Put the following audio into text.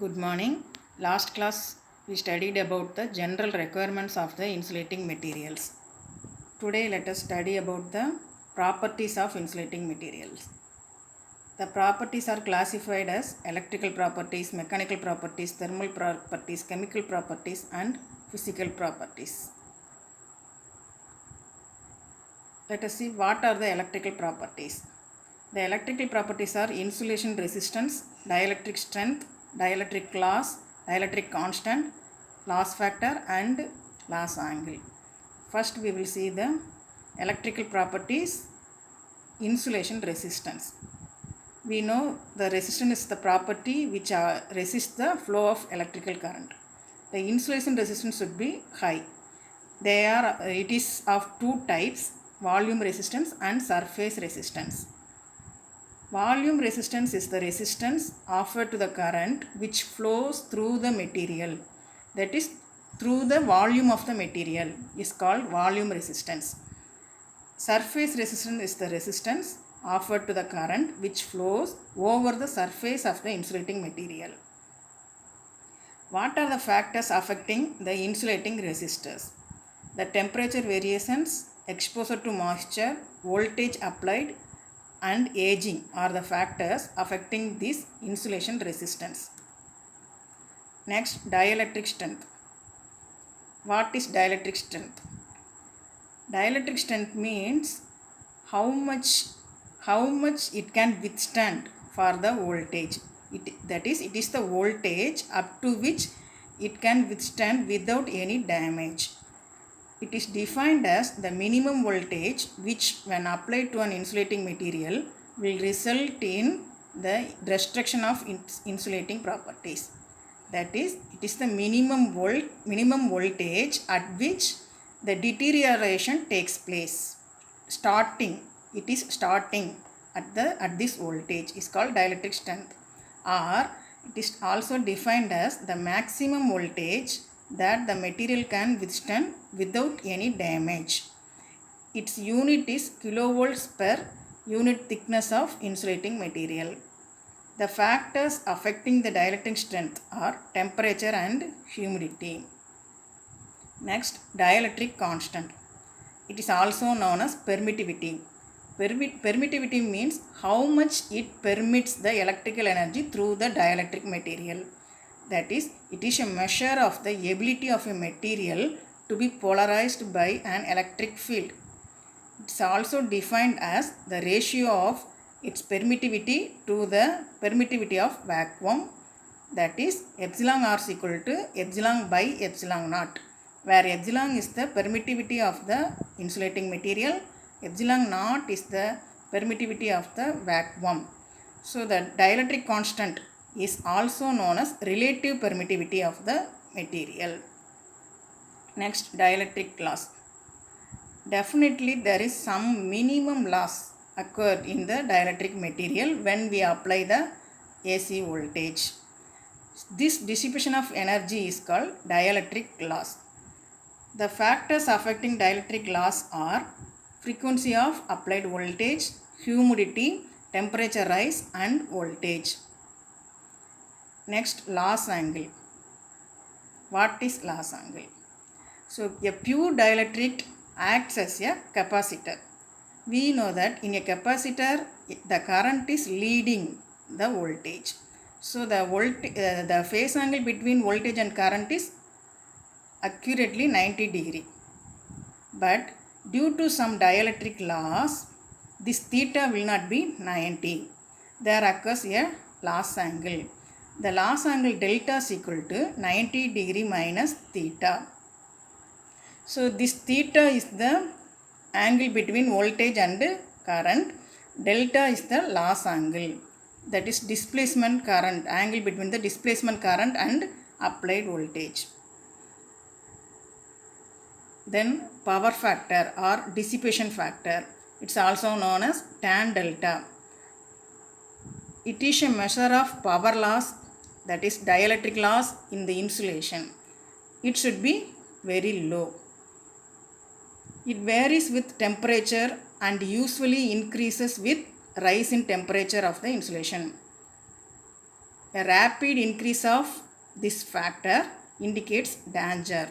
Good morning. Last class we studied about the general requirements of the insulating materials. Today let us study about the properties of insulating materials. The properties are classified as electrical properties, mechanical properties, thermal properties, chemical properties and physical properties. Let us see what are the electrical properties. The electrical properties are insulation resistance, dielectric strength, dielectric loss, dielectric constant, loss factor and loss angle. First we will see the electrical properties. Insulation resistance. We know the resistance is the property which resists the flow of electrical current. The insulation resistance should be high. It is of two types, volume resistance and surface resistance. Volume resistance is the resistance offered to the current which flows through the material. That is, through the volume of the material is called volume resistance. Surface resistance is the resistance offered to the current which flows over the surface of the insulating material. What are the factors affecting the insulating resistors? The temperature variations, exposure to moisture, voltage applied and aging are the factors affecting this insulation resistance. Next, dielectric strength. What is dielectric strength? Dielectric strength means how much it can withstand for the voltage. That is, it is the voltage up to which it can withstand without any damage. It is defined as the minimum voltage which when applied to an insulating material will result in the destruction of its insulating properties. That is, it is the minimum voltage at which the deterioration takes place. It is starting at this voltage is called dielectric strength, or it is also defined as the maximum voltage that the material can withstand without any damage. Its unit is kilovolts per unit thickness of insulating material. The factors affecting the dielectric strength are temperature and humidity. Next, dielectric constant. It is also known as permittivity. Permittivity means how much it permits the electrical energy through the dielectric material. That is, it is a measure of the ability of a material to be polarized by an electric field. It is also defined as the ratio of its permittivity to the permittivity of vacuum. That is, epsilon r is equal to epsilon by epsilon naught, where epsilon is the permittivity of the insulating material, epsilon naught is the permittivity of the vacuum. So the dielectric constant is also known as relative permittivity of the material. Next, dielectric loss. Definitely there is some minimum loss occurred in the dielectric material when we apply the AC voltage. This dissipation of energy is called dielectric loss. The factors affecting dielectric loss are frequency of applied voltage, humidity, temperature rise and voltage. Next, loss angle. What is loss angle? So, a pure dielectric acts as a capacitor. We know that in a capacitor, the current is leading the voltage. So, the phase angle between voltage and current is accurately 90 degree. But due to some dielectric loss, this theta will not be 90. There occurs a loss angle. The loss angle delta is equal to 90 degree minus theta. So this theta is the angle between voltage and current. Delta is the loss angle. That is displacement current, angle between the displacement current and applied voltage. Then power factor or dissipation factor. It's also known as tan delta. It is a measure of power loss, that is dielectric loss in the insulation. It should be very low. It varies with temperature and usually increases with rise in temperature of the insulation. A rapid increase of this factor indicates danger.